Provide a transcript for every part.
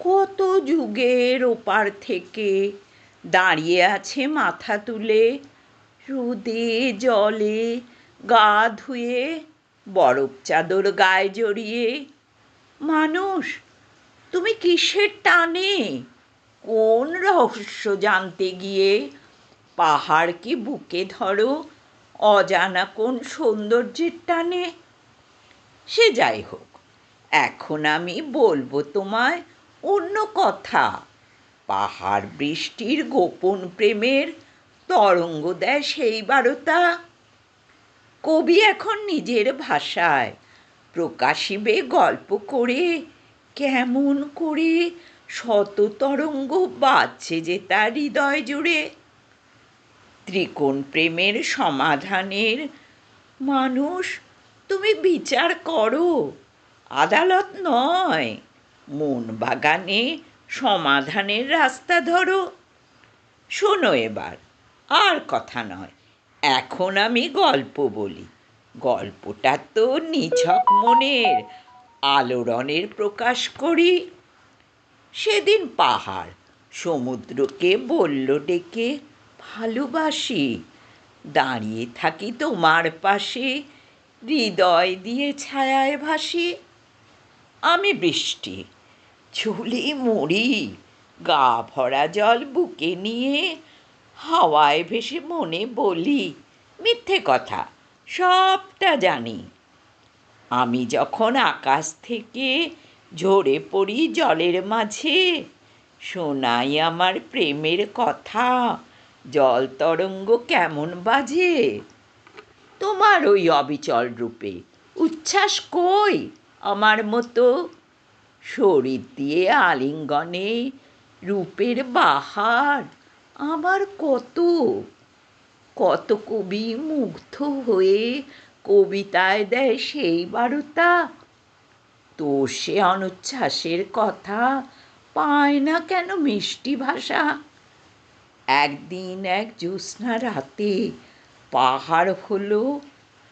কত যুগের ওপার থেকে দাঁড়িয়ে আছে মাথা তুলে, রোদে জলে গা ধুয়ে, বরফ চাদর গায়ে জড়িয়ে। মানুষ, তুমি কিসের টানে, কোন রহস্য জানতে গিয়ে পাহাড় কি বুকে ধরো অজানা কোন সৌন্দর্যের টানে? সে যাই হোক, এখন আমি বলবো তোমায় অন্য কথা। পাহাড় বৃষ্টির গোপন প্রেমের তরঙ্গ দেয় সেই বারতা। কবি এখন নিজের ভাষায় প্রকাশিবে গল্প করে, কেমন করে শত তরঙ্গ বাজছে যে তার হৃদয় জুড়ে। ত্রিকোণ প্রেমের সমাধানের মানুষ, তুমি বিচার করো, আদালত নয়, মন বাগানে সমাধানের রাস্তা ধরো। শোনো এবার, আর কথা নয়, এখন আমি গল্প বলি। গল্পটা তো নিছক মনের আলোড়নের প্রকাশ করি। সেদিন পাহাড় সমুদ্রকে বলল ডেকে, ভালোবাসি, দাঁড়িয়ে থাকি তোমার পাশে, হৃদয় দিয়ে ছায়ায় ভাসি। আমি বৃষ্টি, ঝুলি মরি, গা ভরা জল বুকে নিয়ে, হাওয়ায় ভেসে মনে বলি, মিথ্যে কথা সবটা জানি। আমি যখন আকাশ থেকে ঝরে পড়ি জলের মাঝে, শোনাই আমার প্রেমের কথা, জল তরঙ্গ কেমন বাজে। তোমার ওই অবিচল রূপে উচ্ছ্বাস কই আমার মতো? শরীর দিয়ে আলিঙ্গনে রূপের বাহার আমার কত। কত কবি মুগ্ধ হয়ে কবিতায় দেয় সেই বারতা। তোর সে অনুচ্ছ্বাসের কথা পায় না কেন মিষ্টি ভাষা? একদিন এক জ্যোৎস্না রাতে পাহাড় হলো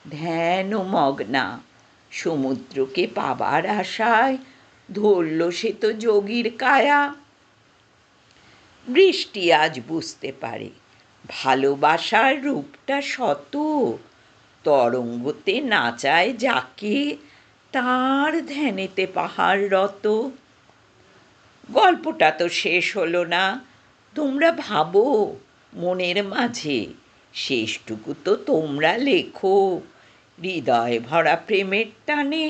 ধ্যান ও মগ্না, সমুদ্রকে পাবার আশায় ধরল সে তো যোগীর কায়া। বৃষ্টি আজ বুঝতে পারে ভালোবাসার রূপটা শত, তরঙ্গতে নাচায় যাকে তার ধ্যানেতে পাহাড় রত। গল্পটা তো শেষ হলো না, তোমরা ভাবো মনের মাঝে, শেষটুকু তো তোমরা লেখো হৃদয় ভরা প্রেমের টানে।